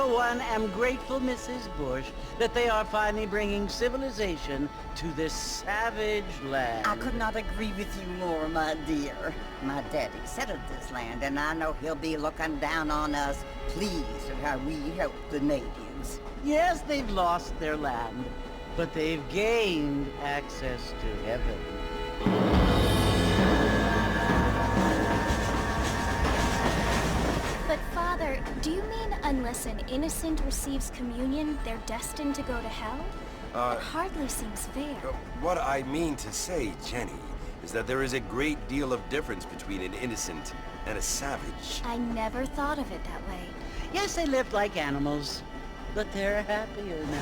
for one, am grateful, Mrs. Bush, that they are finally bringing civilization to this savage land. I could not agree with you more, my dear. My daddy settled this land, and I know he'll be looking down on us, pleased at how we help the natives. Yes, they've lost their land, but they've gained access to heaven. But Father, do you mean unless an innocent receives communion, they're destined to go to hell? It hardly seems fair. What I mean to say, Jenny, is that there is a great deal of difference between an innocent and a savage. I never thought of it that way. Yes, they lived like animals, but they're happier now.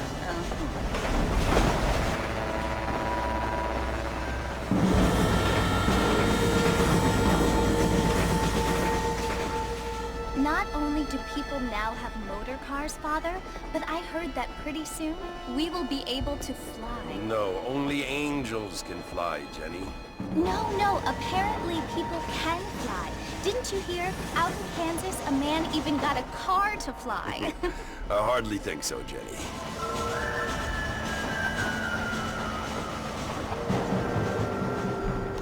Not only do people now have motor cars, Father, but I heard that pretty soon we will be able to fly. No, only angels can fly, Jenny. No, apparently people can fly. Didn't you hear? Out in Kansas, a man even got a car to fly. I hardly think so, Jenny.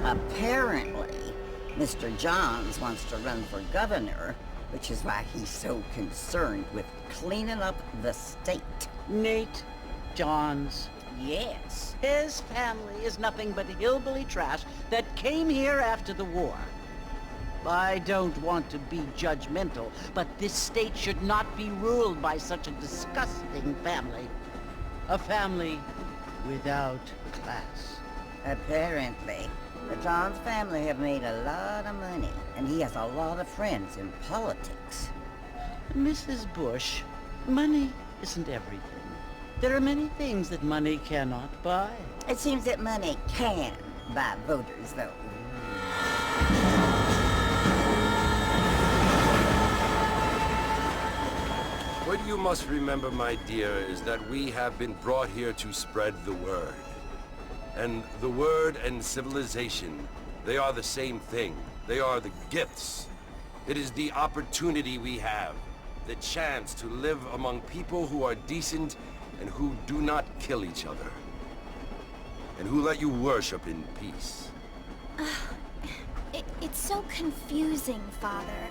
Apparently, Mr. Johns wants to run for governor, which is why he's so concerned with cleaning up the state. Nate Johns. Yes. His family is nothing but hillbilly trash that came here after the war. I don't want to be judgmental, but this state should not be ruled by such a disgusting family. A family without class. Apparently, the Johns family have made a lot of money, and he has a lot of friends in politics. Mrs. Bush, money isn't everything. There are many things that money cannot buy. It seems that money can buy voters, though. What you must remember, my dear, is that we have been brought here to spread the word. And the word and civilization, they are the same thing. They are the gifts. It is the opportunity we have, the chance to live among people who are decent and who do not kill each other. And who let you worship in peace. It's so confusing, Father.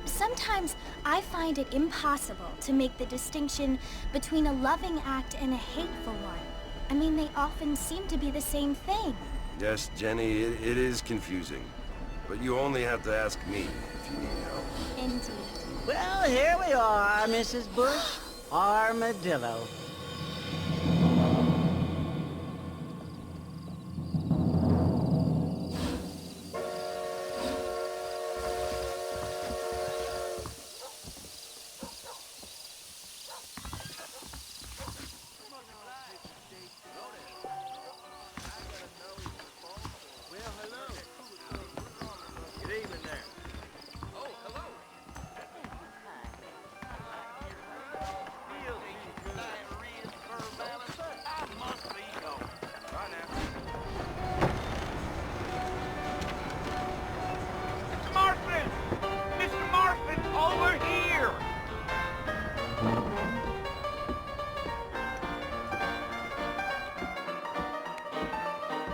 Sometimes I find it impossible to make the distinction between a loving act and a hateful one. I mean, they often seem to be the same thing. Yes, Jenny, it is confusing. But you only have to ask me if you need help. Indeed. Well, here we are, Mrs. Bush. Armadillo.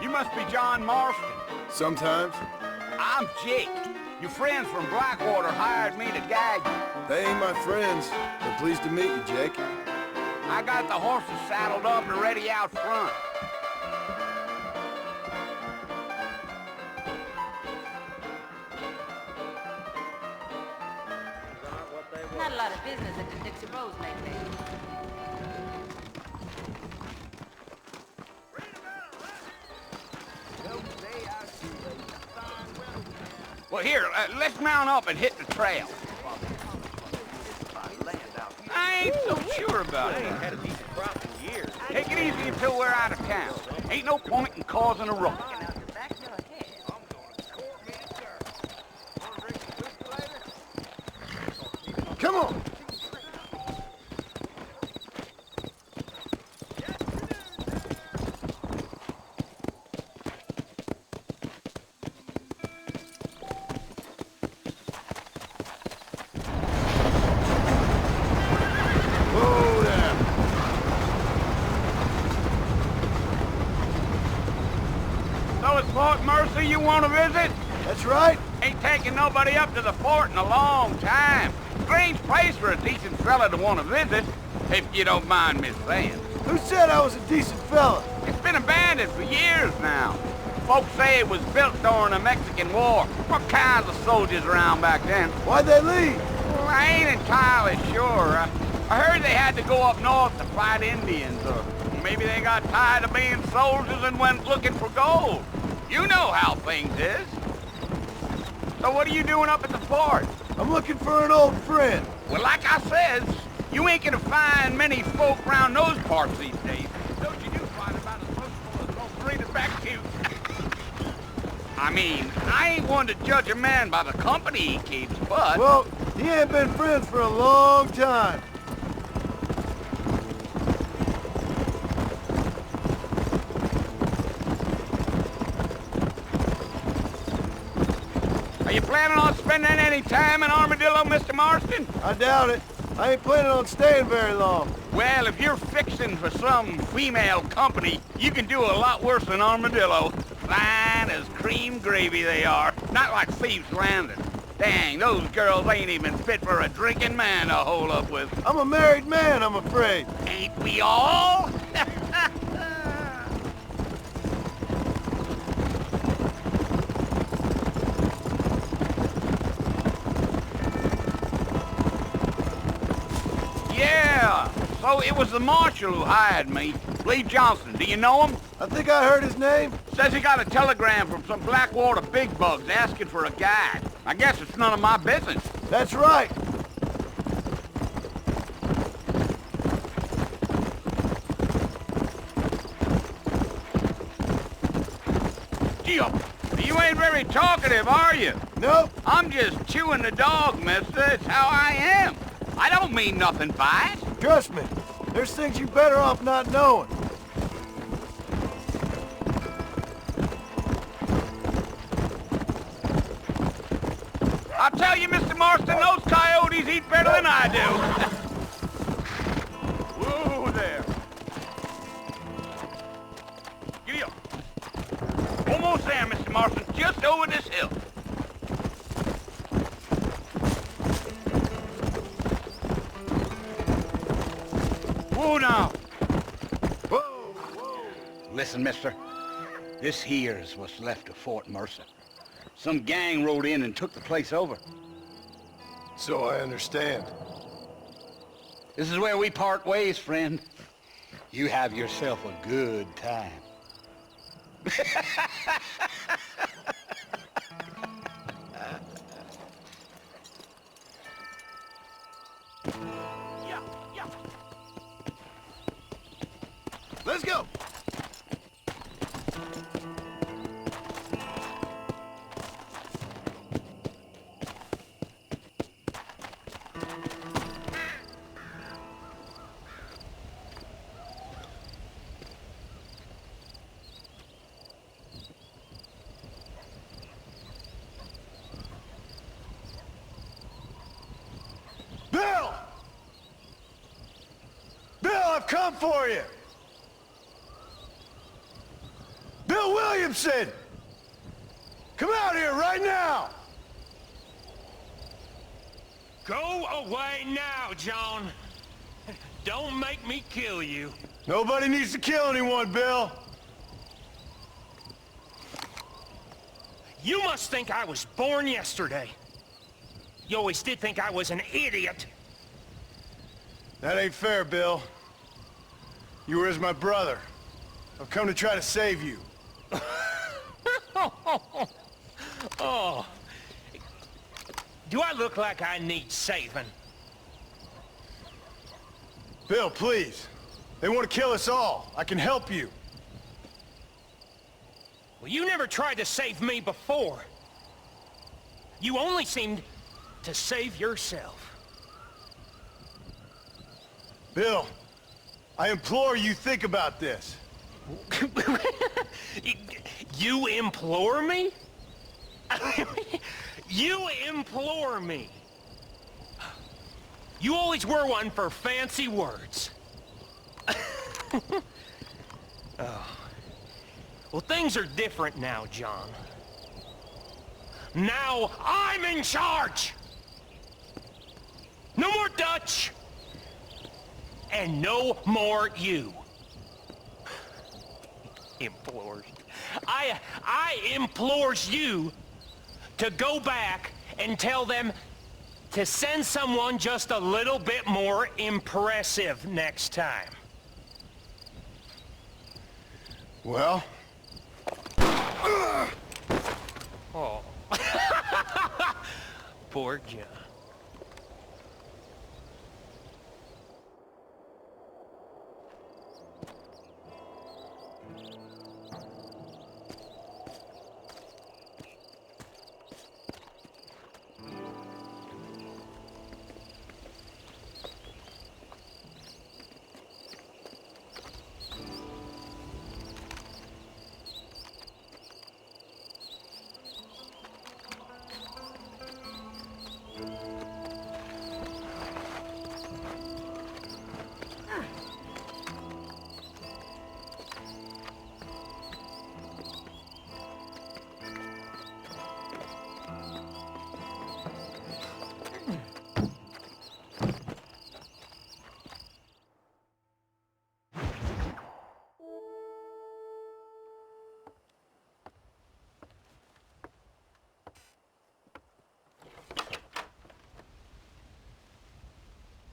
You must be John Marston. Sometimes. I'm Jake. Your friends from Blackwater hired me to guide you. They ain't my friends. They're pleased to meet you, Jake. I got the horses saddled up and ready out front. Not a lot of business at the Dixie Rose lately. Well, here, let's mount up and hit the trail. I ain't so sure about it. Had a decent crop in years. Take it easy until we're out of town. Ain't no point in causing a ruckus. Come on! Fort Mercy you want to visit? That's right. Ain't taking nobody up to the fort in a long time. Strange place for a decent fella to want to visit, if you don't mind me saying. Who said I was a decent fella? It's been abandoned for years now. Folks say it was built during the Mexican War. What kinds of soldiers around back then? Why'd they leave? Well, I ain't entirely sure. I heard they had to go up north to fight Indians, or maybe they got tired of being soldiers and went looking for gold. You know how things is. So what are you doing up at the fort? I'm looking for an old friend. Well, like I said, you ain't gonna find many folk around those parts these days. Those you do find about as sociable as those bring it back to you. I mean, I ain't one to judge a man by the company he keeps, but... Well, he ain't been friends for a long time. Are you planning on spending any time in Armadillo, Mr. Marston? I doubt it. I ain't planning on staying very long. Well, if you're fixing for some female company, you can do a lot worse than Armadillo. Fine as cream gravy they are. Not like Thieves Landing. Dang, those girls ain't even fit for a drinking man to hole up with. I'm a married man, I'm afraid. Ain't we all? Yeah, so it was the marshal who hired me. Lee Johnson, do you know him? I think I heard his name. Says he got a telegram from some Blackwater big bugs asking for a guide. I guess it's none of my business. That's right. You ain't very talkative, are you? Nope. I'm just chewing the dog, mister. It's how I am. I don't mean nothing by it. Trust me. There's things you better off not knowing. I'll tell you, Mr. Marston, those coyotes eat better than I do. Whoa there. Giddy up. Almost there, Mr. Marston. Just over this hill. Whoa now. Whoa, whoa. Listen, mister. This here is what's left of Fort Mercer. Some gang rode in and took the place over. So I understand. This is where we part ways, friend. You have yourself a good time. Yeah. Let's go. Bill! Bill, I've come for you! Bill Williamson! Come out here right now! Go away now, John. Don't make me kill you. Nobody needs to kill anyone, Bill. You must think I was born yesterday. You always did think I was an idiot. That ain't fair, Bill. You were as my brother. I've come to try to save you. Oh. Do I look like I need saving? Bill, please. They want to kill us all. I can help you. Well, you never tried to save me before. You only seemed to save yourself. Bill, I implore you think about this. You implore me? You implore me. You always were one for fancy words. Oh. Well, things are different now, John. Now I'm in charge! No more Dutch! And no more you. Implores. I implores you to go back and tell them to send someone just a little bit more impressive next time. Well? Oh. Poor John.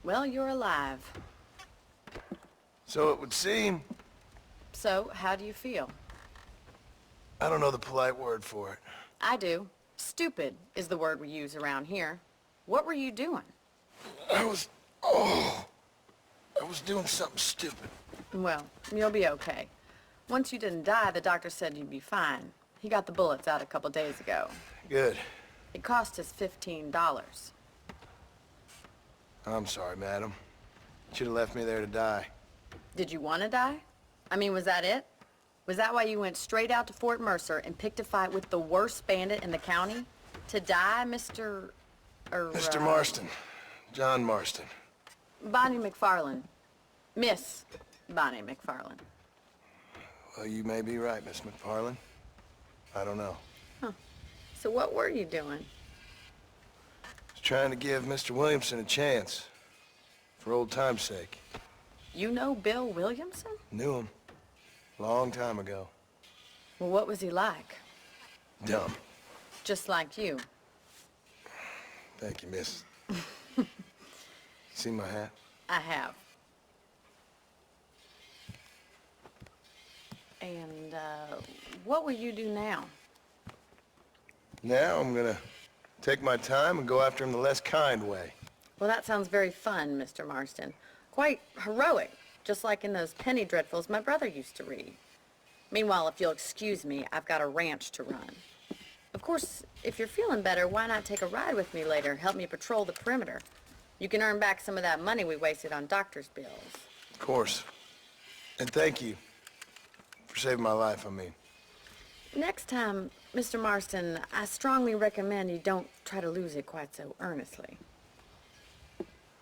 Well, you're alive. So it would seem. So, how do you feel? I don't know the polite word for it. I do. Stupid is the word we use around here. What were you doing? I was doing something stupid. Well, you'll be okay. Once you didn't die, the doctor said you'd be fine. He got the bullets out a couple days ago. Good. It cost us $15. I'm sorry, madam. Should have left me there to die. Did you want to die? I mean, was that it? Was that why you went straight out to Fort Mercer and picked a fight with the worst bandit in the county? To die, Mr. Mr. Marston. John Marston. Bonnie McFarland. Miss Bonnie McFarland. Well, you may be right, Miss McFarland. I don't know. So what were you doing? I was trying to give Mr. Williamson a chance. For old time's sake. You know Bill Williamson? Knew him. Long time ago. Well, what was he like? Dumb. Just like you. Thank you, miss. See my hat? I have. And, what will you do now? Now I'm gonna take my time and go after him the less kind way. Well, that sounds very fun, Mr. Marston. Quite heroic, just like in those penny dreadfuls my brother used to read. Meanwhile, if you'll excuse me, I've got a ranch to run. Of course, if you're feeling better, why not take a ride with me later? Help me patrol the perimeter. You can earn back some of that money we wasted on doctor's bills. Of course. And thank you for saving my life, I mean. Next time, Mr. Marston, I strongly recommend you don't try to lose it quite so earnestly.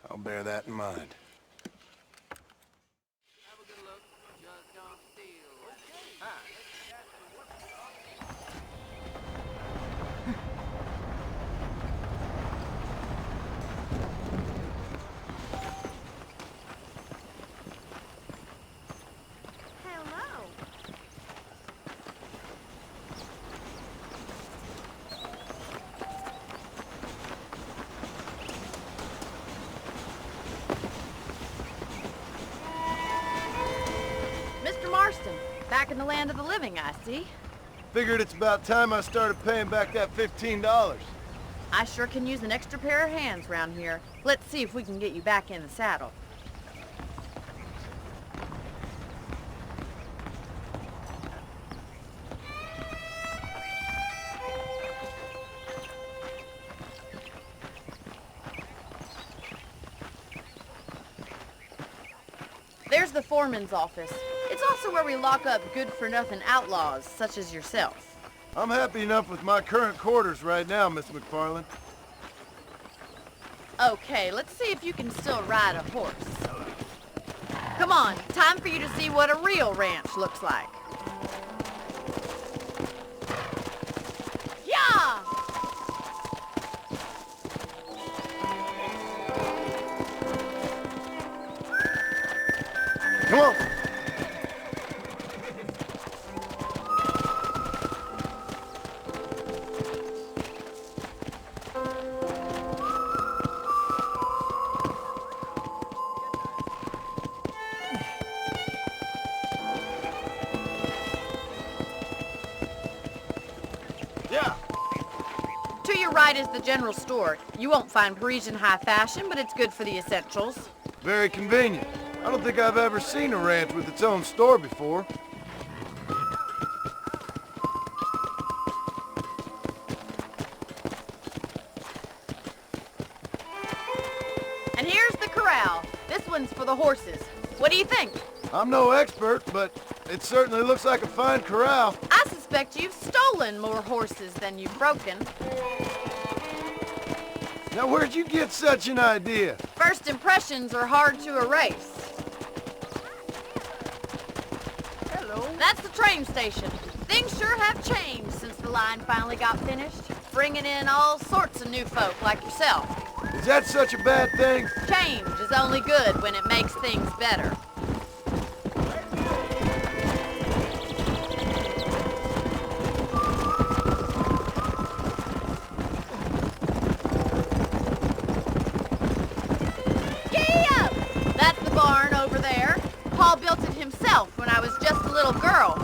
I'll bear that in mind. Back in the land of the living, I see. Figured it's about time I started paying back that $15. I sure can use an extra pair of hands round here. Let's see if we can get you back in the saddle. There's the foreman's office. It's also where we lock up good-for-nothing outlaws, such as yourself. I'm happy enough with my current quarters right now, Miss McFarland. Okay, let's see if you can still ride a horse. Come on, time for you to see what a real ranch looks like. Come on. Yeah. To your right is the general store. You won't find Parisian high fashion, but it's good for the essentials. Very convenient. I don't think I've ever seen a ranch with its own store before. And here's the corral. This one's for the horses. What do you think? I'm no expert, but it certainly looks like a fine corral. I suspect you've stolen more horses than you've broken. Now, where'd you get such an idea? First impressions are hard to erase. Hello. That's the train station. Things sure have changed since the line finally got finished, bringing in all sorts of new folk like yourself. Is that such a bad thing? Change is only good when it makes things better. That's the barn over there. Paul built it himself when I was just a little girl.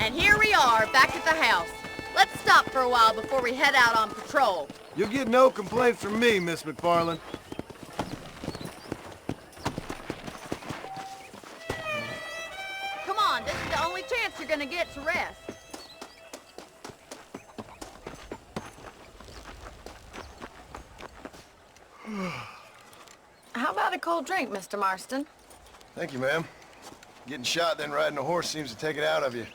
And here we are, back at the house. Let's stop for a while before we head out on patrol. You'll get no complaints from me, Miss McFarland. Come on, this is the only chance you're gonna get to rest. How about a cold drink, Mr. Marston? Thank you, ma'am. Getting shot then riding a horse seems to take it out of you.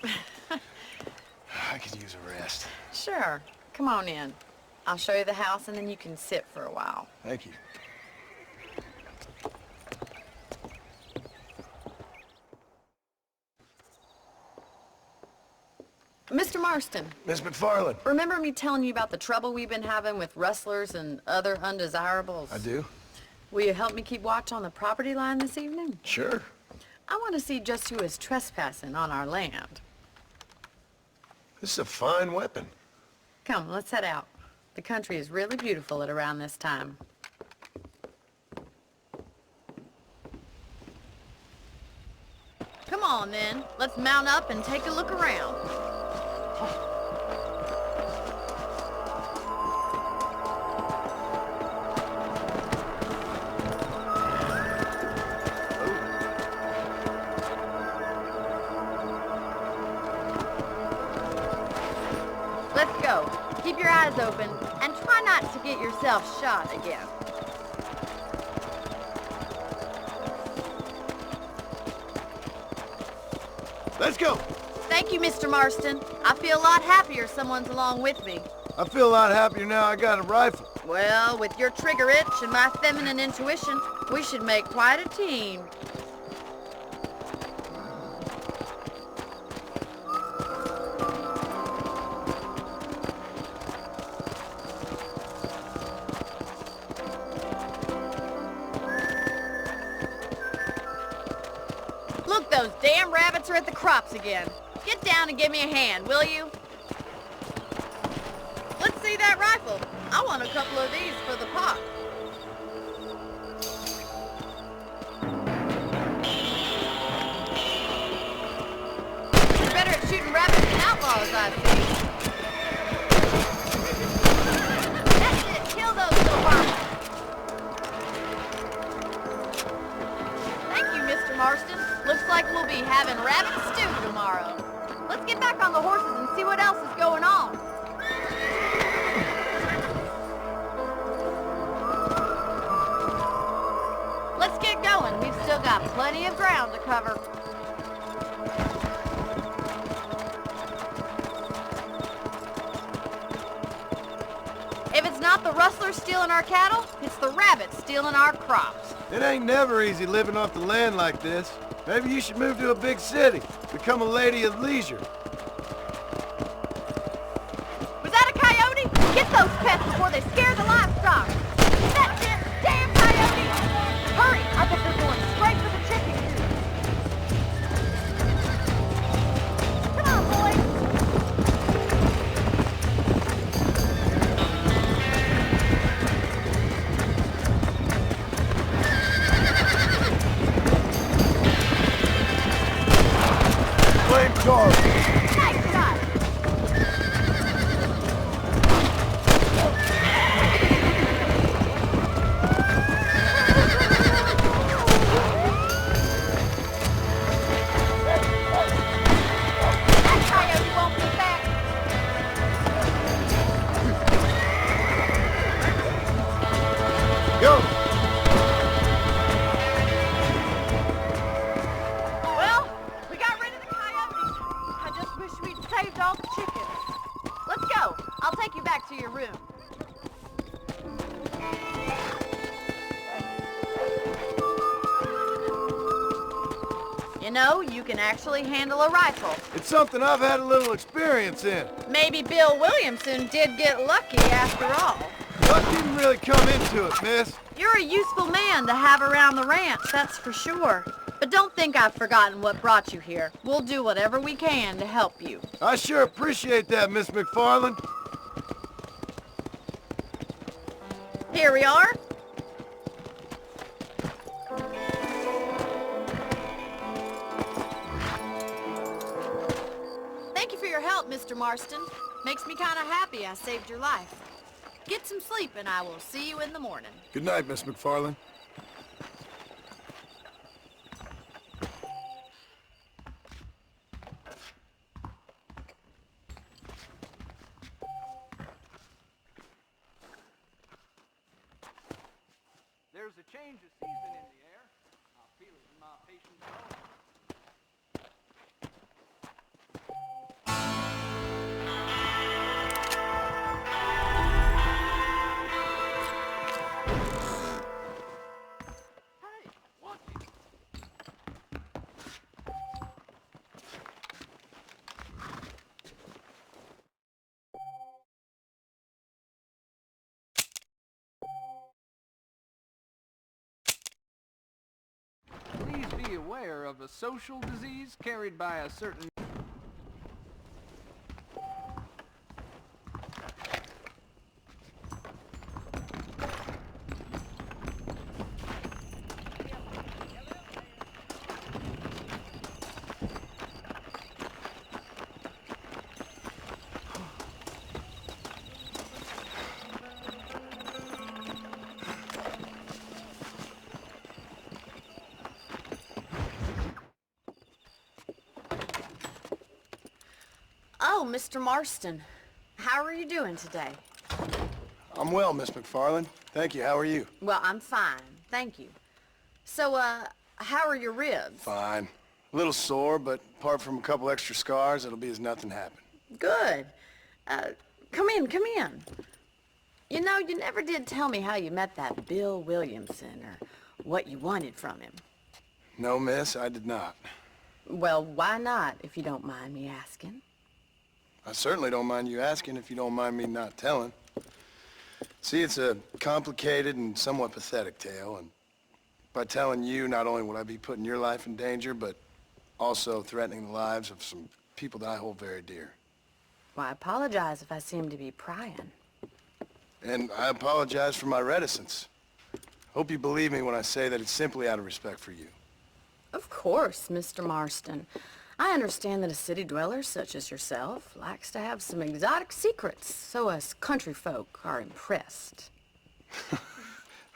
I could use a rest. Sure. Come on in. I'll show you the house and then you can sit for a while. Thank you. Mr. Marston, Miss McFarland. remember me telling you about the trouble we've been having with rustlers and other undesirables? I do? Will you help me keep watch on the property line this evening? Sure. I want to see just who is trespassing on our land. This is a fine weapon. Come, let's head out. The country is really beautiful at around this time. Come on, then. Let's mount up and take a look around. Let's go. Keep your eyes open and try not to get yourself shot again. Let's go. Thank you, Mr. Marston. I feel a lot happier someone's along with me. I feel a lot happier now I got a rifle. Well, with your trigger itch and my feminine intuition, we should make quite a team. Look, those damn rabbits are at the crops again. Get down and give me a hand, will you? Let's see that rifle. I want a couple of these for the pot. You're better at shooting rabbits than outlaws, I see. That's it. Kill those little bombs. Thank you, Mr. Marston. Looks like we'll be having rabbit stew tomorrow. Let's get back on the horses and see what else is going on. Let's get going. We've still got plenty of ground to cover. If it's not the rustlers stealing our cattle, it's the rabbits stealing our crops. It ain't never easy living off the land like this. Maybe you should move to a big city. Become a lady of leisure. Was that a coyote? Get those pests before they scare the livestock. Charlie. Nice shot! That coyote won't be back. Go! Well, we got rid of the coyotes. I just wish we'd saved all the chickens. Let's go. I'll take you back to your room. You know, you can actually handle a rifle. It's something I've had a little experience in. Maybe Bill Williamson did get lucky after all. Luck didn't really come into it, miss. You're a useful man to have around the ranch, that's for sure. But don't think I've forgotten what brought you here. We'll do whatever we can to help you. I sure appreciate that, Miss McFarland. Here we are. Thank you for your help, Mr. Marston. Makes me kind of happy I saved your life. Get some sleep and I will see you in the morning. Good night, Miss McFarland. There's a change of season in the air. I feel it in my patient's bones. Hey, what's it? Please be aware of a social disease carried by a certain... Oh, Mr. Marston. How are you doing today? I'm well, Miss McFarland. Thank you. How are you? Well, I'm fine. Thank you. So, how are your ribs? Fine. A little sore, but apart from a couple extra scars, it'll be as nothing happened. Good. Come in, come in. You know, you never did tell me how you met that Bill Williamson or what you wanted from him. No, miss, I did not. Well, why not, if you don't mind me asking? I certainly don't mind you asking if you don't mind me not telling. See, it's a complicated and somewhat pathetic tale, and by telling you, not only would I be putting your life in danger, but also threatening the lives of some people that I hold very dear. Well, I apologize if I seem to be prying. And I apologize for my reticence. Hope you believe me when I say that it's simply out of respect for you. Of course, Mr. Marston. I understand that a city dweller such as yourself likes to have some exotic secrets, so us country folk are impressed.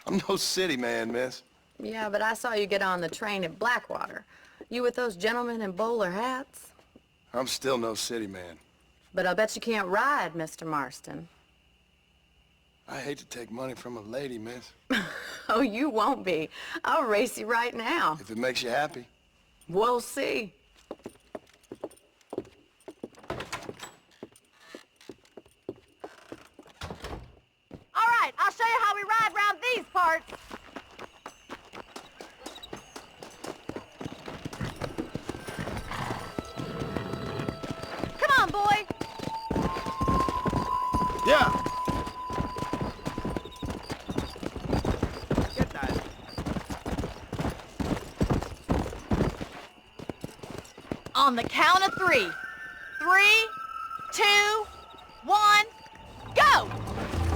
I'm no city man, miss. Yeah, but I saw you get on the train at Blackwater. You with those gentlemen in bowler hats? I'm still no city man. But I'll bet you can't ride, Mr. Marston. I hate to take money from a lady, miss. Oh, you won't be. I'll race you right now. If it makes you happy. We'll see. All right, I'll show you how we ride round these parts. Come on, boy. Yeah. Get that. On the count of 3. 3, 2, 1, go!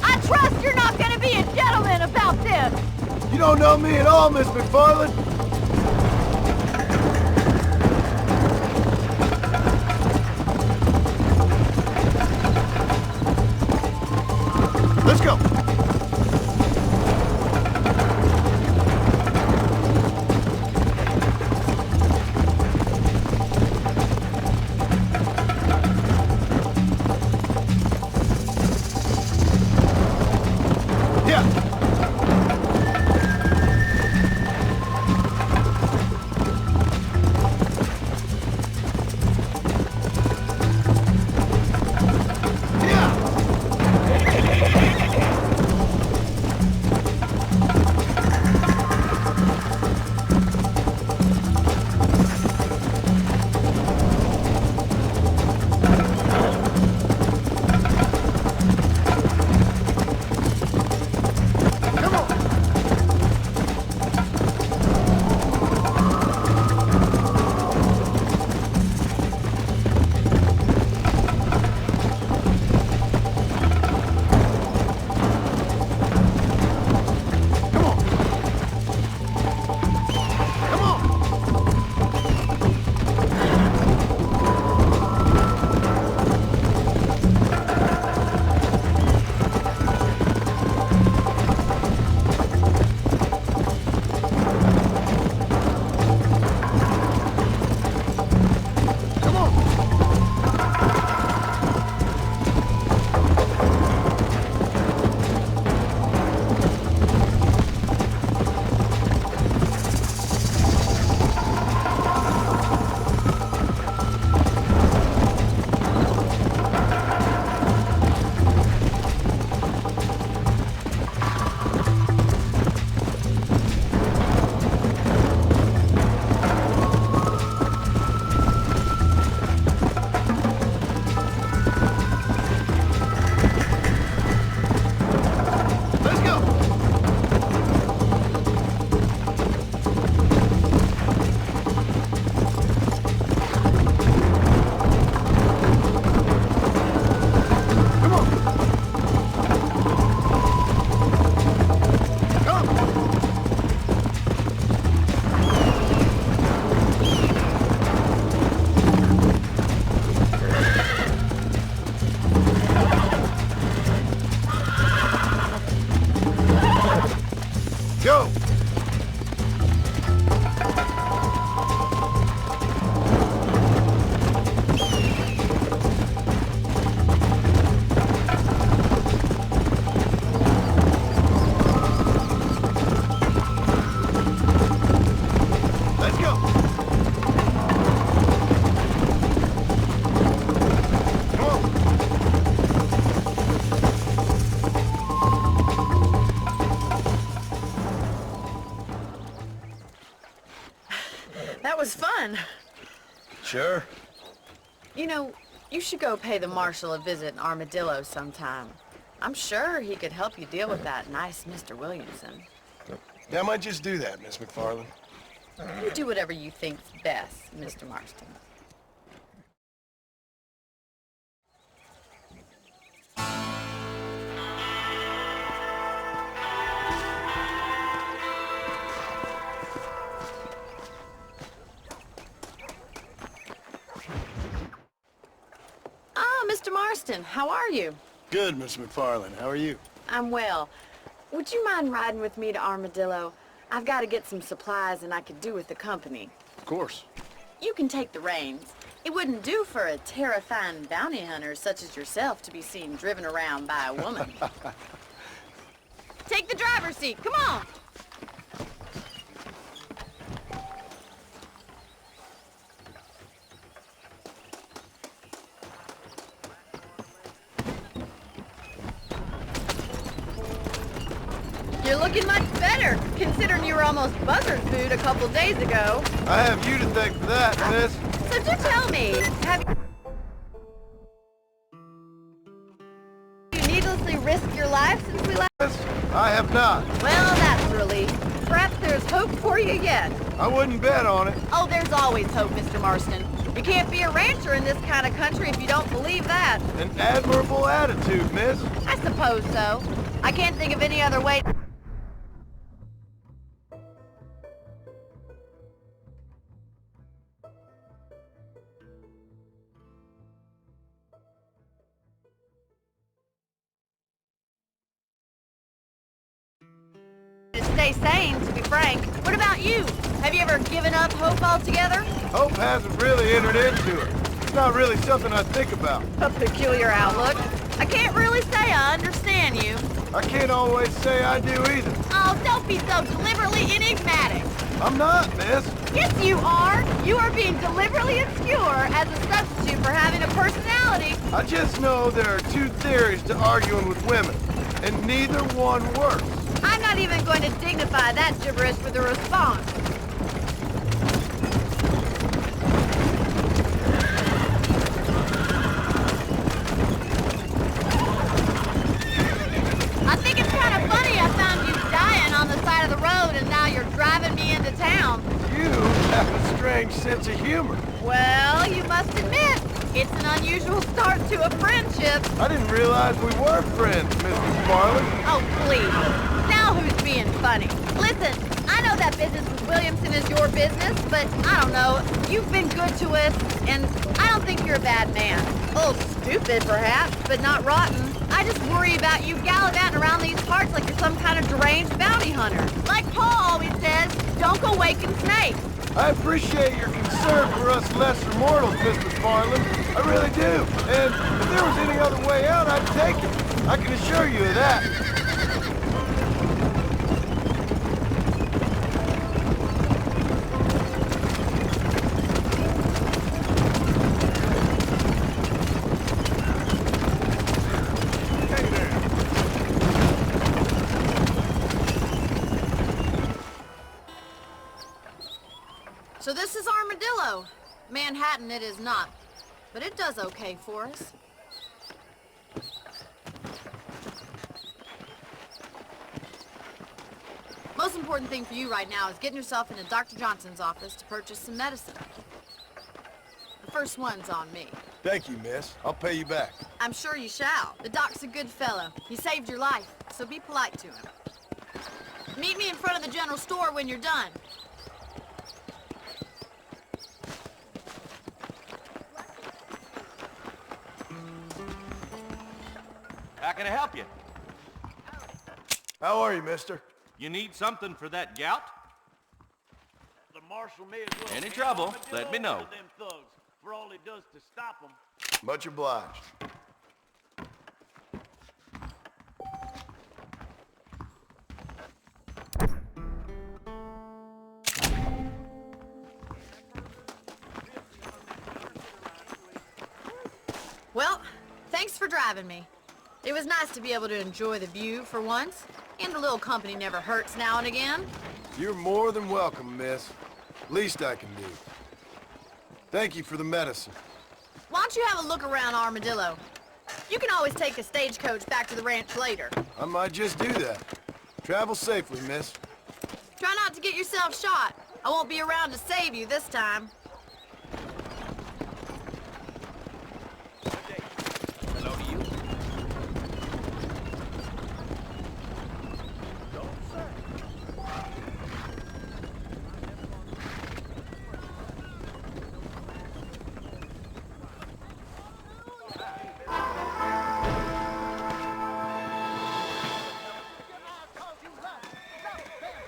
I trust you're not gonna be a gentleman about this! You don't know me at all, Miss McFarland. go! Let's go! Come on! That was fun. Sure. You know, you should go pay the marshal a visit in Armadillo sometime. I'm sure he could help you deal with that nice Mr. Williamson. Yeah, I might just do that, Miss McFarland. You do whatever you think's best, Mr. Marston. Ah, Mr. Marston, how are you? Good, Miss McFarland. How are you? I'm well. Would you mind riding with me to Armadillo? I've got to get some supplies and I could do with the company. Of course. You can take the reins. It wouldn't do for a terrifying bounty hunter such as yourself to be seen driven around by a woman. Take the driver's seat. Come on. You're looking much better, considering you were almost buzzard food a couple days ago. I have you to thank for that, miss. So do tell me, have you needlessly risked your life since we last? Miss, I have not. Well, that's a relief. Perhaps there's hope for you yet. I wouldn't bet on it. Oh, there's always hope, Mr. Marston. You can't be a rancher in this kind of country if you don't believe that. An admirable attitude, miss. I suppose so. I can't think of any other way. To stay sane, to be frank. What about you? Have you ever given up hope altogether? Hope hasn't really entered into it. It's not really something I think about. A peculiar outlook. I can't really say I understand you. I can't always say I do either. Oh, don't be so deliberately enigmatic. I'm not, miss. Yes, you are. You are being deliberately obscure as a substitute for having a personality. I just know there are two theories to arguing with women, and neither one works. I'm not even going to dignify that gibberish with a response. I think it's kind of funny I found you dying on the side of the road and now you're driving me into town. You have a strange sense of humor. Well, you must admit, it's an unusual start to a friendship. I didn't realize we were friends, Mrs. Farley. Oh, please. Now who's being funny? Listen, I know that business with Williamson is your business, but I don't know. You've been good to us, and I don't think you're a bad man. A little stupid, perhaps, but not rotten. I just worry about you gallivanting around these parts like you're some kind of deranged bounty hunter. Like Paul always says, don't go waking snakes. I appreciate your concern for us lesser mortals, Mr. Farland. I really do. And if there was any other way out, I'd take it. I can assure you of that. So this is Armadillo. Manhattan it is not, but it does okay for us. Most important thing for you right now is getting yourself into Dr. Johnson's office to purchase some medicine. The first one's on me. Thank you, miss. I'll pay you back. I'm sure you shall. The doc's a good fellow. He saved your life, so be polite to him. Meet me in front of the general store when you're done. How can I help you? How are you, mister? You need something for that gout? The marshal may as well... Any trouble, let me know. ...them thugs, for all he does to stop them. Much obliged. Well, thanks for driving me. It was nice to be able to enjoy the view for once, and a little company never hurts now and again. You're more than welcome, miss. Least I can do. Thank you for the medicine. Why don't you have a look around Armadillo? You can always take the stagecoach back to the ranch later. I might just do that. Travel safely, miss. Try not to get yourself shot. I won't be around to save you this time. Hello to you.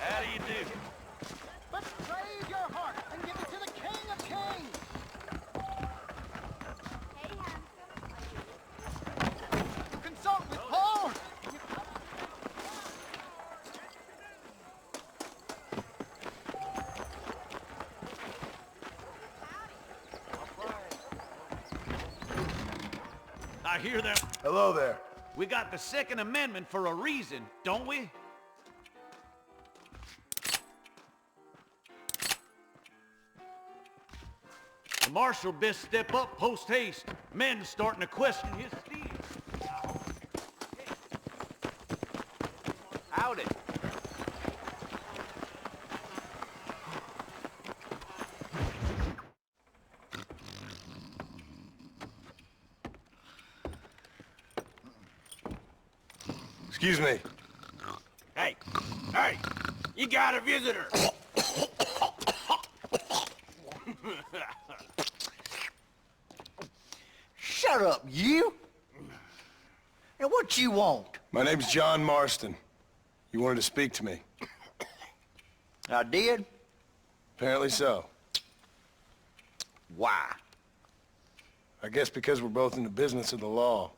How do you do? But trade your heart and give it to the King of Kings. Consult with Paul. I hear them. Hello there. We got the Second Amendment for a reason, don't we? The marshal best step up post-haste. Men starting to question his steed. Howdy. Excuse me. Hey, hey, you got a visitor. Shut up, you. And what you want? My name's John Marston. You wanted to speak to me. I did? Apparently so. Why? I guess because we're both in the business of the law.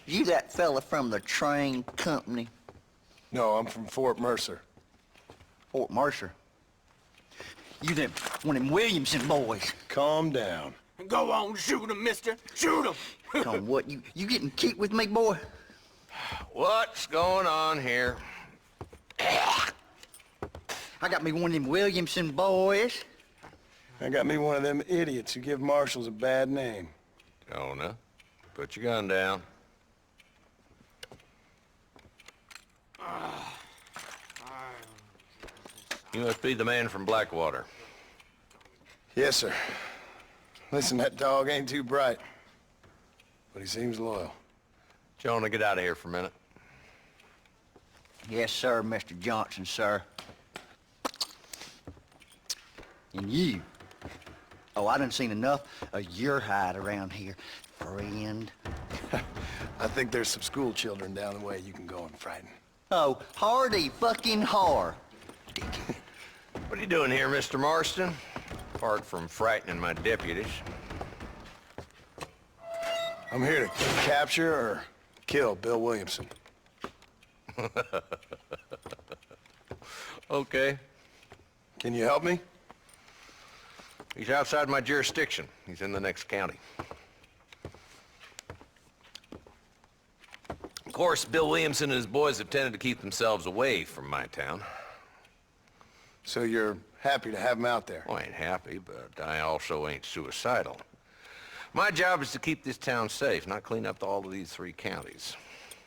You that fella from the train company? No, I'm from Fort Mercer. Fort Mercer? You them, one of them Williamson boys. Calm down. Go on, shoot him, mister. Shoot him. Come on, what, you getting kicked with me, boy? What's going on here? I got me one of them Williamson boys. I got me one of them idiots who give marshals a bad name. Jonah, put your gun down. You must be the man from Blackwater. Yes, sir. Listen, that dog ain't too bright, but he seems loyal. Jonah, get out of here for a minute. Yes, sir, Mr. Johnson, sir. And you. Oh, I done seen enough of your hide around here, friend. I think there's some school children down the way you can go and frighten. Oh, hardy fucking har. What are you doing here, Mr. Marston? Apart from frightening my deputies. I'm here to capture or kill Bill Williamson. Okay. Can you help me? He's outside my jurisdiction. He's in the next county. Of course, Bill Williamson and his boys have tended to keep themselves away from my town. So you're happy to have him out there? Well, I ain't happy, but I also ain't suicidal. My job is to keep this town safe, not clean up all of these 3 counties.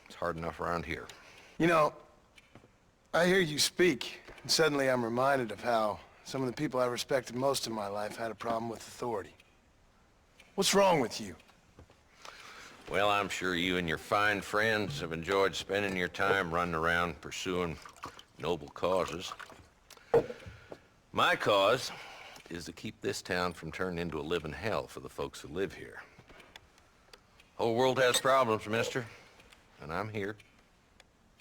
It's hard enough around here. You know, I hear you speak, and suddenly I'm reminded of how some of the people I respected most in my life had a problem with authority. What's wrong with you? Well, I'm sure you and your fine friends have enjoyed spending your time running around pursuing noble causes. My cause is to keep this town from turning into a living hell for the folks who live here. Whole world has problems, mister, and I'm here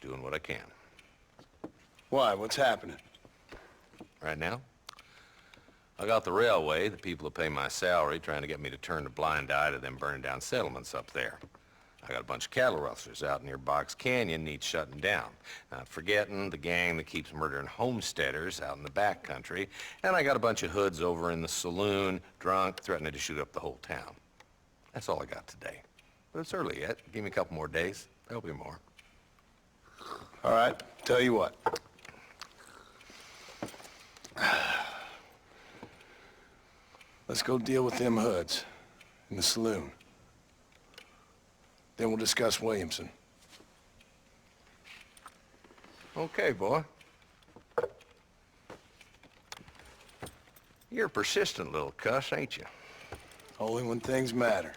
doing what I can. Why? What's happening? Right now, I got the railway, the people who pay my salary, trying to get me to turn a blind eye to them burning down settlements up there. I got a bunch of cattle rustlers out near Box Canyon needs shutting down. Not forgetting the gang that keeps murdering homesteaders out in the back country. And I got a bunch of hoods over in the saloon, drunk, threatening to shoot up the whole town. That's all I got today. But it's early yet. Give me a couple more days. There'll be more. All right, tell you what. Let's go deal with them hoods in the saloon. Then we'll discuss Williamson. Okay, boy. You're a persistent little cuss, ain't you? Only when things matter.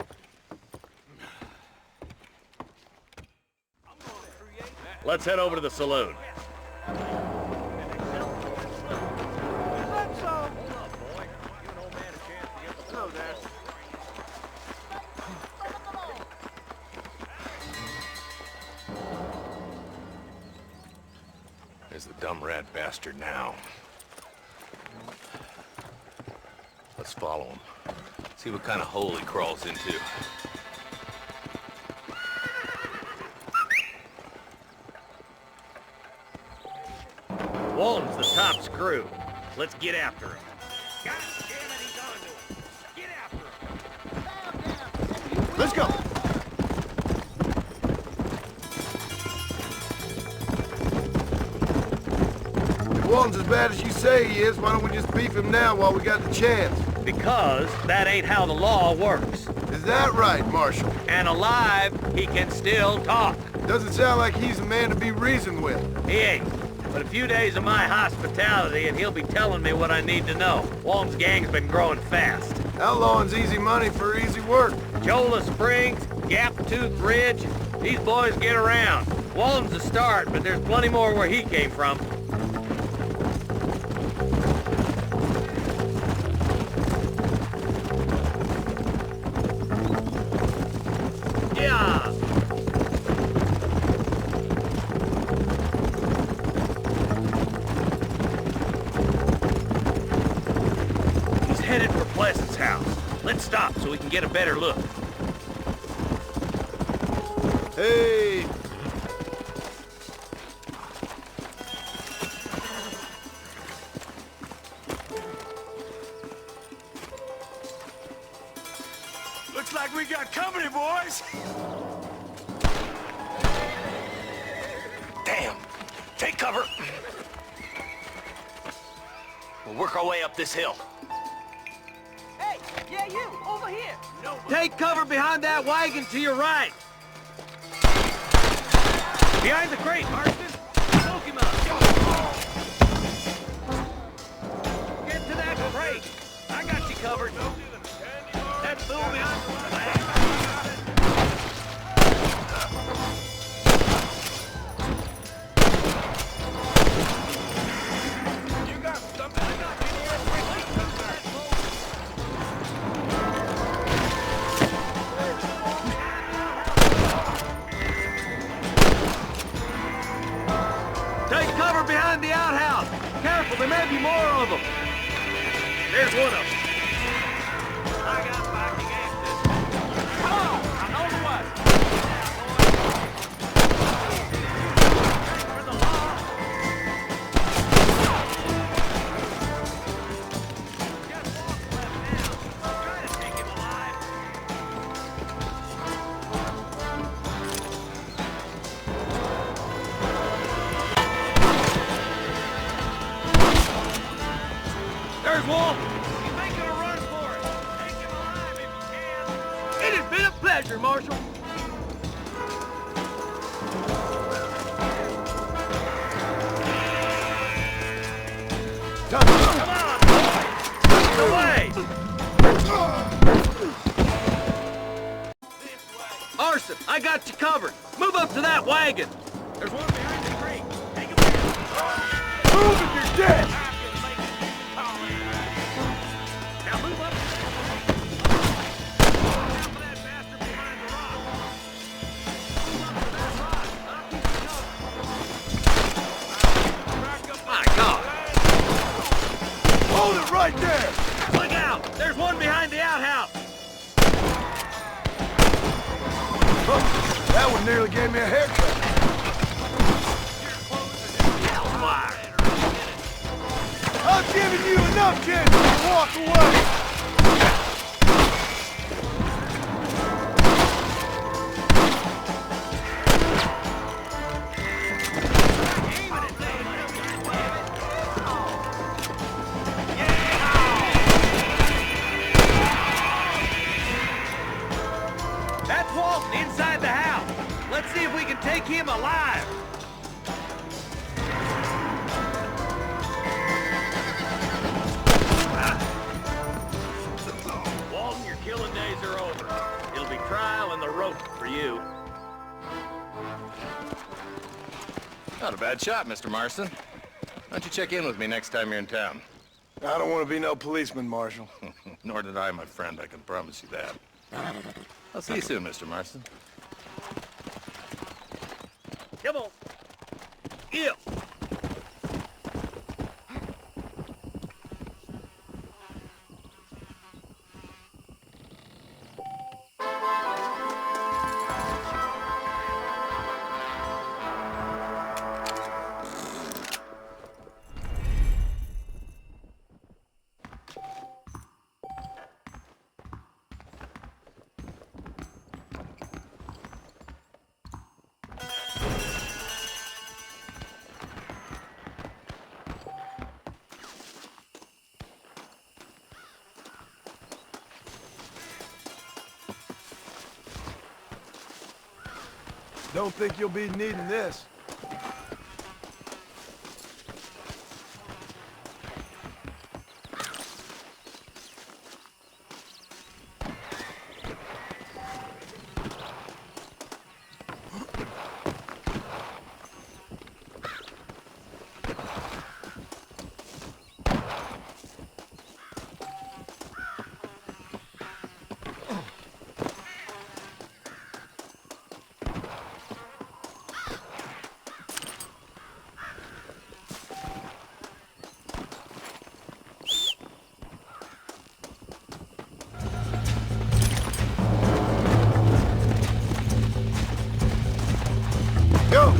Let's head over to the saloon. There's the dumb rat bastard now. Let's follow him. See what kind of hole he crawls into. Walton's the top screw. Let's get after him. God damn it, he's on to us. Get after him. Let's go! If Walton's as bad as you say he is, why don't we just beef him now while we got the chance? Because that ain't how the law works. Is that right, Marshal? And alive, he can still talk. Doesn't sound like he's a man to be reasoned with. He ain't. But a few days of my hospitality and he'll be telling me what I need to know. Walton's gang's been growing fast. Outlawing's easy money for easy work. Cholla Springs, Gap Tooth Ridge, these boys get around. Walton's a start, but there's plenty more where he came from. Yeah! He's headed for Pleasant's house. Let's stop so we can get a better look. Hey! Looks like we got company, boys. Damn! Take cover! We'll work our way up this hill. Hey, yeah, you, over here. Take cover behind that wagon to your right. Behind the crate, Marston. Smoke him up. Get to that crate. I got you covered. That fool behind the wagon. Take cover behind the outhouse. Careful, there may be more of them. There's one of them. I got back against this. Come on, I'm on the way. For the law. Just one left now. Try to take him alive. There's Walt! He's making a run for it. Take him alive if you can. It has been a pleasure, Marshal. Come on, boys! Away! Arson, I got you covered. Move up to that wagon. There's one behind the crate. Take him down. Move if you're dead! Someone nearly gave me a haircut. Hellfire! I've given you enough chances to walk away. That's Walton inside the house. Let's see if we can take him alive. Walton, your killing days are over. It'll be trial and the rope for you. Not a bad shot, Mr. Marston. Why don't you check in with me next time you're in town? I don't want to be no policeman, Marshal. Nor did I, my friend, I can promise you that. I'll see you soon, Mr. Marston. Come on. Yeah. Don't think you'll be needing this. Go!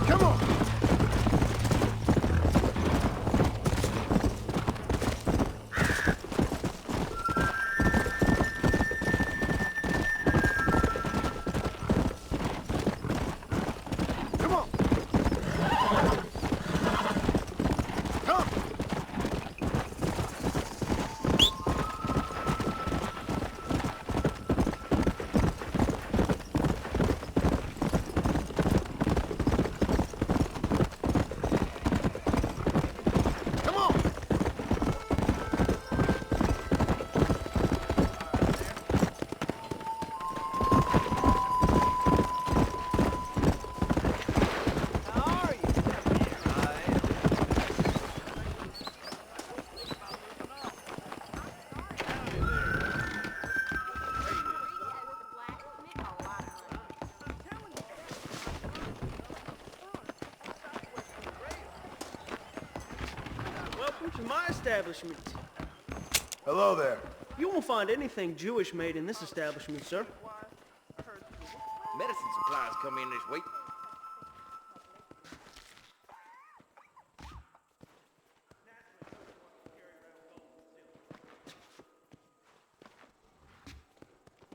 Come on! Come on! Come! Come on! Welcome to my establishment. Hello there. You won't find anything Jewish made in this establishment, sir. Medicine supplies come in this week.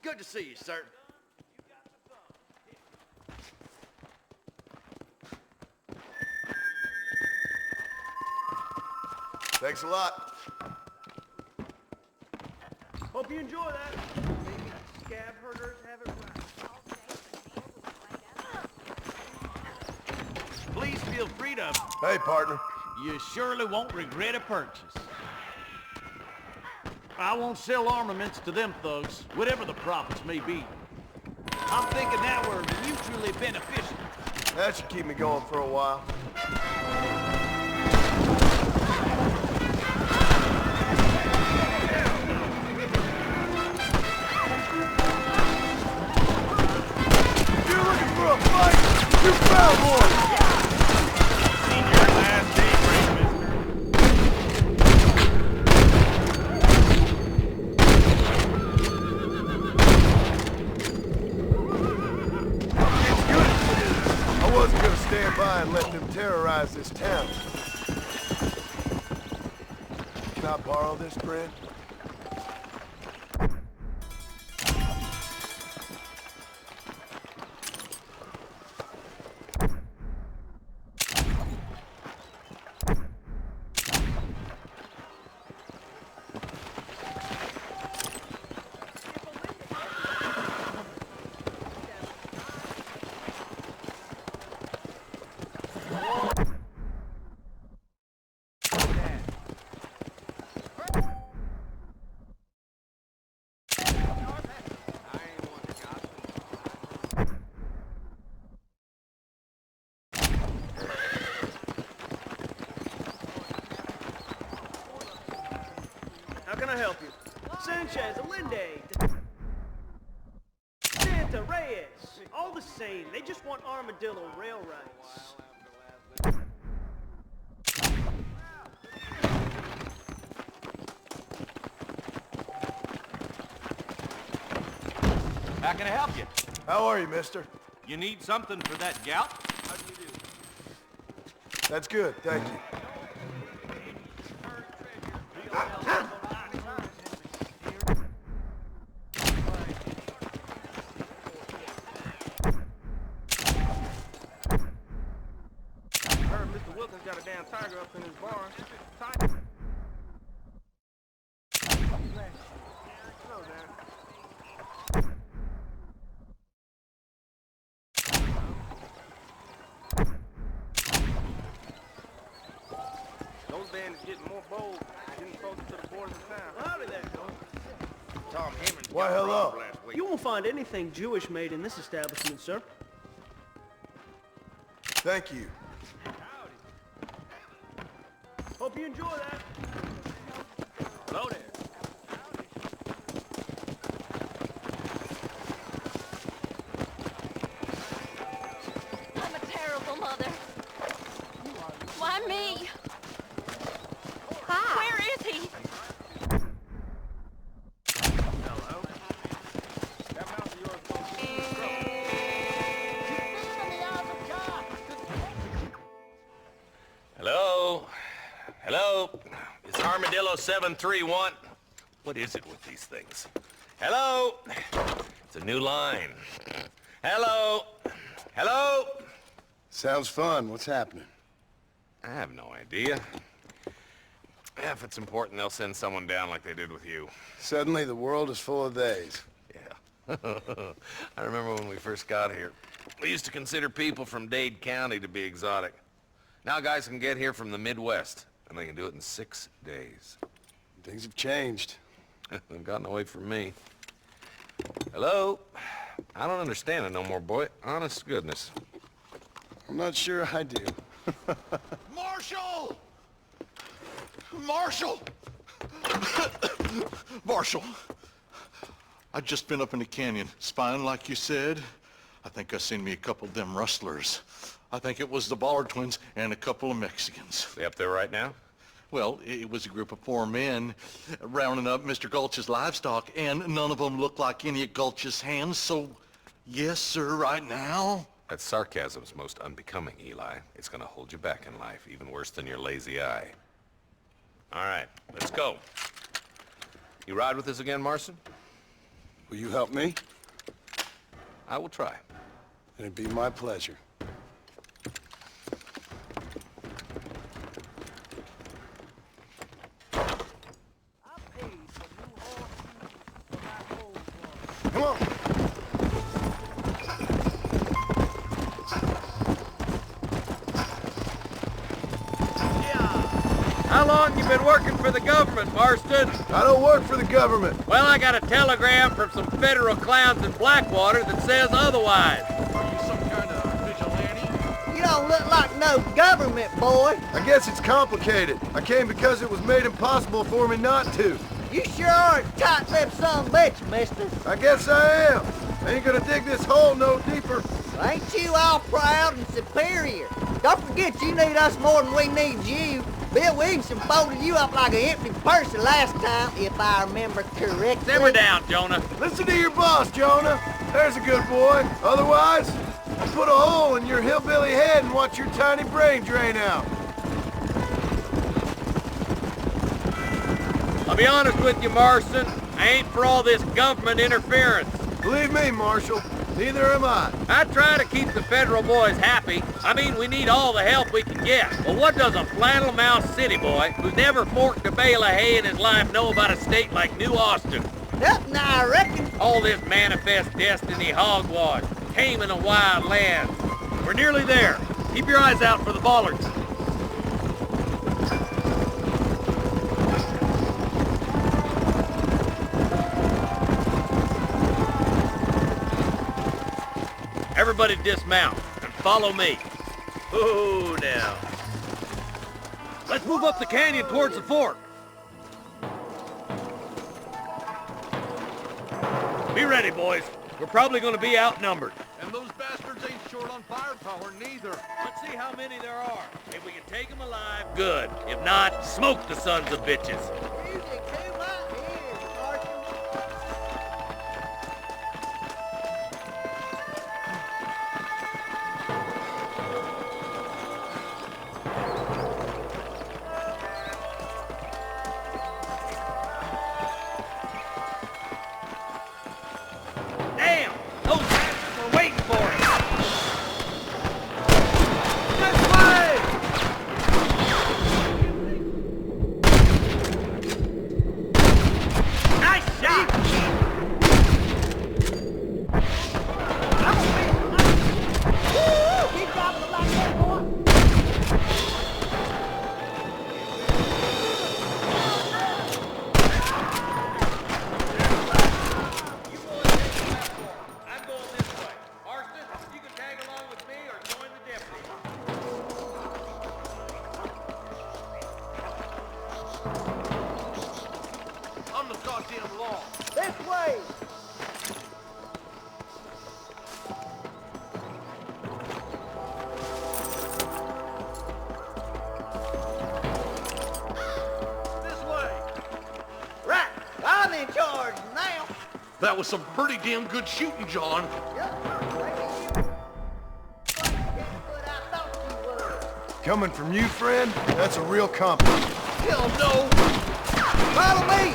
Good to see you, sir. Thanks a lot. Hope you enjoy that. Maybe scab herders have it right. Please feel free to... Hey, partner. You surely won't regret a purchase. I won't sell armaments to them thugs, whatever the profits may be. I'm thinking that we're mutually beneficial. That should keep me going for a while. If you're looking for a fight, you found one! Seen your last daybreak, mister. I wasn't gonna stand by and let them terrorize this town. Can I borrow this, friend? How can I help you? Sanchez, Allende, Santa, Reyes. All the same. They just want armadillo rail rights. How can I help you? How are you, mister? You need something for that gout? That's good, thank you. I heard Mr. Wilkins got a damn tiger up in his barn. Tiger? Hello there. Those bandits getting more bold, getting closer to the borders of town. Howdy there. Tom Hemmings Why, got hello. robbed last week. You won't find anything Jewish made in this establishment, sir. Thank you. Hope you enjoy that. Hello there. I'm a terrible mother. Why me? Hi. Where is he? Hello. That mouth of yours won't keep you in trouble. Hello? Hello? It's Armadillo 731. What is it with these things? Hello? It's a new line. Hello? Hello? Sounds fun. What's happening? I have no idea. Yeah, if it's important, they'll send someone down like they did with you. Suddenly, the world is full of theys. Yeah. I remember when we first got here. We used to consider people from Dade County to be exotic. Now guys can get here from the Midwest, and they can do it in 6 days. Things have changed. They've gotten away from me. Hello? I don't understand it no more, boy. Honest to goodness. I'm not sure I do. Marshal! Marshal! Marshal! I just been up in the canyon, spying like you said. I think I seen me a couple of them rustlers. I think it was the Ballard twins and a couple of Mexicans. They up there right now? Well, it was a group of 4 men rounding up Mr. Gulch's livestock, and none of them looked like any of Gulch's hands, so yes, sir, right now. That sarcasm's most unbecoming, Eli. It's gonna hold you back in life, even worse than your lazy eye. All right, let's go. You ride with us again, Marston? Will you help me? I will try. It'd be my pleasure. Come on. How long you been working for the government, Marston? I don't work for the government. Well, I got a telegram from some federal clowns in Blackwater that says otherwise. Are you some kind of vigilante? You don't look like no government boy. I guess it's complicated. I came because it was made impossible for me not to. You sure are a tight-lipped son of a bitch, mister. I guess I am. I ain't gonna dig this hole no deeper. Ain't you all proud and superior? Don't forget you need us more than we need you. Bill Williamson folded you up like an empty person last time, if I remember correctly. Simmer down, Jonah. Listen to your boss, Jonah. There's a good boy. Otherwise, I'll put a hole in your hillbilly head and watch your tiny brain drain out. I'll be honest with you, Marston. I ain't for all this government interference. Believe me, Marshal, neither am I. I try to keep the federal boys happy. I mean, we need all the help we can get. But what does a flannel-mouthed city boy who's never forked a bale of hay in his life know about a state like New Austin? Nothing, I reckon. All this manifest destiny hogwash, taming of wild lands. We're nearly there. Keep your eyes out for the bollards. Everybody dismount and follow me. Ooh, now. Let's move up the canyon towards the fork. Be ready, boys. We're probably going to be outnumbered. And those bastards ain't short on firepower neither. Let's see how many there are. If we can take them alive, good. If not, smoke the sons of bitches. Music to my ears, Marshal. Damn! Those bastards were waiting for us! This way! Nice shot! Woo! Keep dropping them like that, boy. I'm going this way. Marston, you can tag along with me or join the deputy. I'm the goddamn law. This way! This way. Right, I'm in charge now. That was some pretty damn good shooting, John. Coming from you, friend, that's a real compliment. Hell no. Follow me!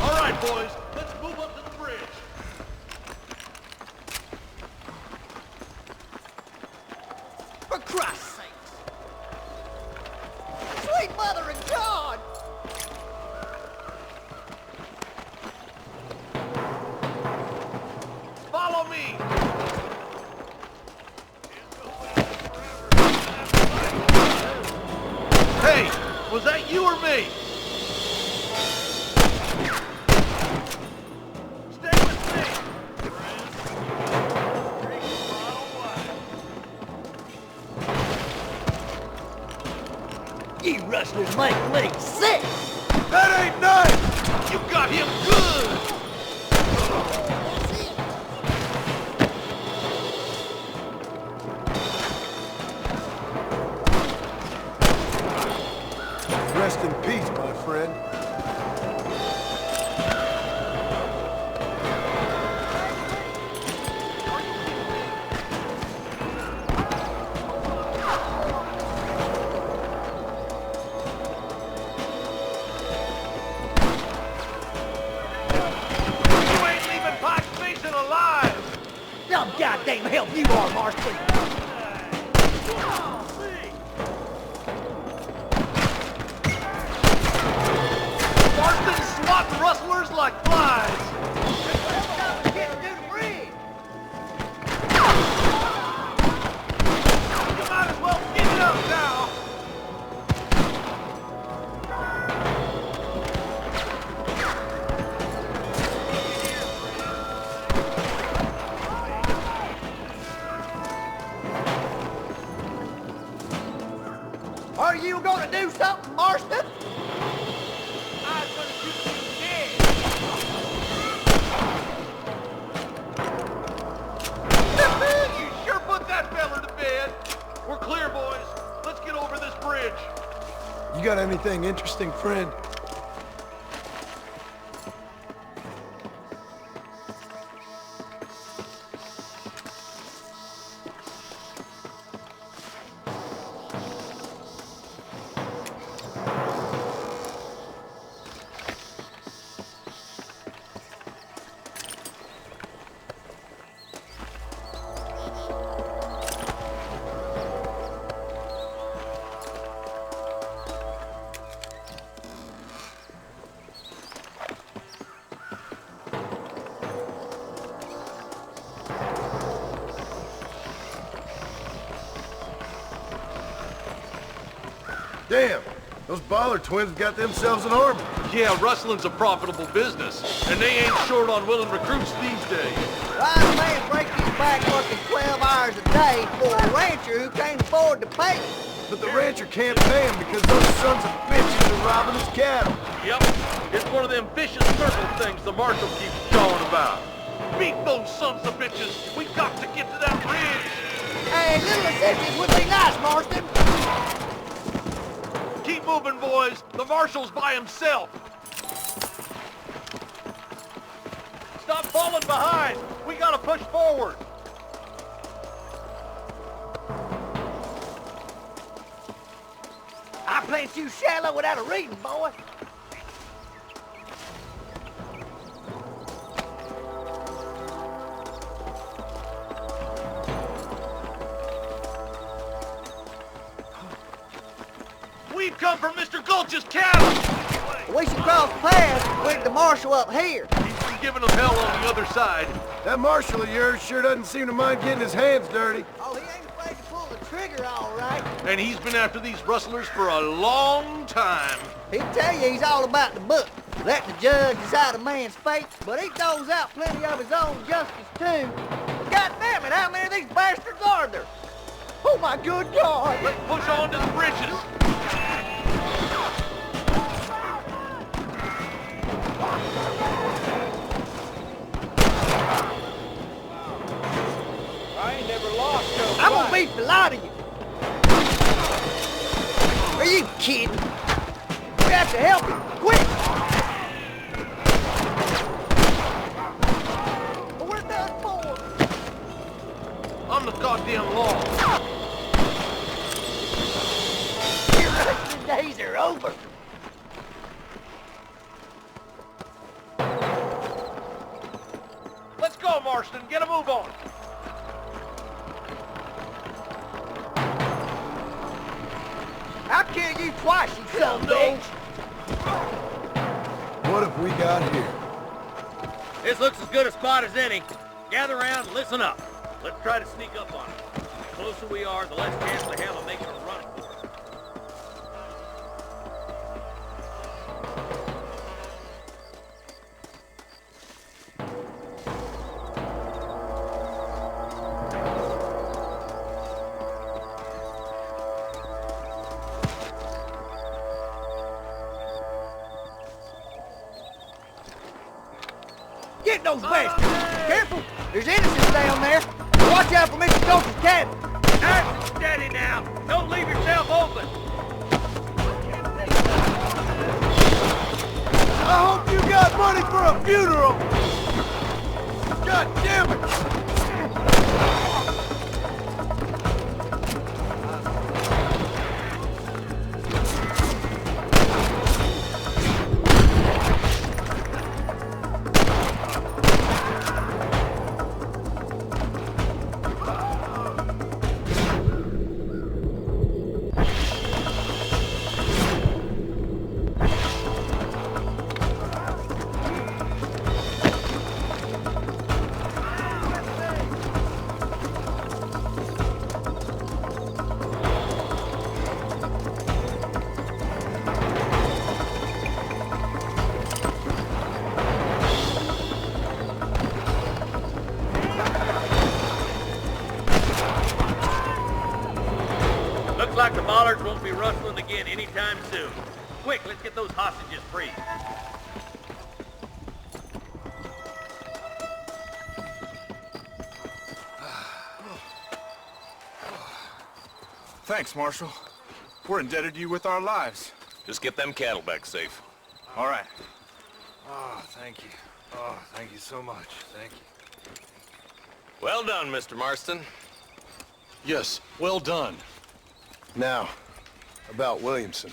All right, boys, let's move up to the bridge. For Christ's sake! Sweet mother of God! Follow me. Hey, was that you or me? Stay with me. You rustlers make me sick! That ain't nice! You got him good. Rest in peace, my friend. You ain't leaving Pike Basin alive. Some goddamn help you are, Marston! Marston swatting rustlers like flies. Get to the bridge! Are you gonna do something, Marston? I'm gonna shoot you dead. You sure put that fella to bed. We're clear, boys. Let's get over this bridge. You got anything interesting, friend? Damn, those Baller twins got themselves an army. Yeah, rustling's a profitable business, and they ain't short on willing recruits these days. Wise man break his back working 12 hours a day for a rancher who can't afford to pay him. But the rancher can't pay him because those sons of bitches are robbing his cattle. Yep, it's one of them vicious circle things the marshal keeps jawing about. Beat those sons of bitches. We got to get to that bridge. Hey, little assistance would be nice, Marston. Keep moving, boys. The marshal's by himself. Stop falling behind. We gotta push forward. I plant you shallow without a reason, boy. We've come from Mr. Gulch's cattle. We should cross paths with the marshal up here. He's been giving them hell on the other side. That marshal of yours sure doesn't seem to mind getting his hands dirty. Oh, he ain't afraid to pull the trigger, all right. And he's been after these rustlers for a long time. He'll tell you he's all about the book. Let the judge decide a man's fate, but he throws out plenty of his own justice, too. God damn it, how many of these bastards are there? Oh, my good God. Let's push on to the bridges. I ain't never lost no I'm gonna beat the lot of you. Are you kidding? We have to help him, quick! But we're done for. I'm the goddamn law. Your rusting days are over. Let's go, Marston. Get a move on. I'll kill you twice, you son of a bitch. What have we got here? This looks as good a spot as any. Gather around and listen up. Let's try to sneak up on them. The closer we are, the less chance they have of making a run for it. Get those bastards! Careful! There's innocents down there! Watch out for Mr. Gulch's cattle! Nice and steady now. Don't leave yourself open. I hope you got money for a funeral! God damn it! like the bollards won't be rustling again anytime soon. Quick, let's get those hostages free. Thanks, Marshal. We're indebted to you with our lives. Just get them cattle back safe. All right. Oh, thank you. Oh, thank you so much. Thank you. Well done, Mr. Marston. Yes, well done. Now, about Williamson.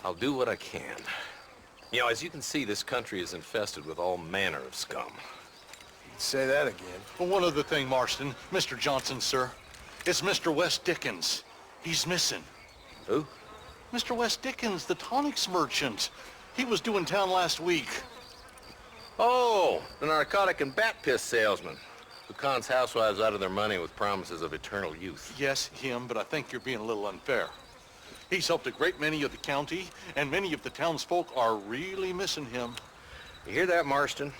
I'll do what I can. You know, as you can see, this country is infested with all manner of scum. Say that again. Well, one other thing, Marston. Mr. Johnson, sir. It's Mr. Wes Dickens. He's missing. Who? Mr. Wes Dickens, the tonics merchant. He was due in town last week. Oh, the narcotic and bat piss salesman who cons housewives out of their money with promises of eternal youth. Yes, him, but I think you're being a little unfair. He's helped a great many of the county, and many of the townsfolk are really missing him. You hear that, Marston?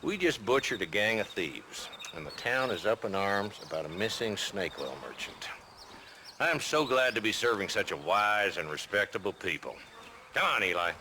We just butchered a gang of thieves, and the town is up in arms about a missing snake oil merchant. I am so glad to be serving such a wise and respectable people. Come on, Eli.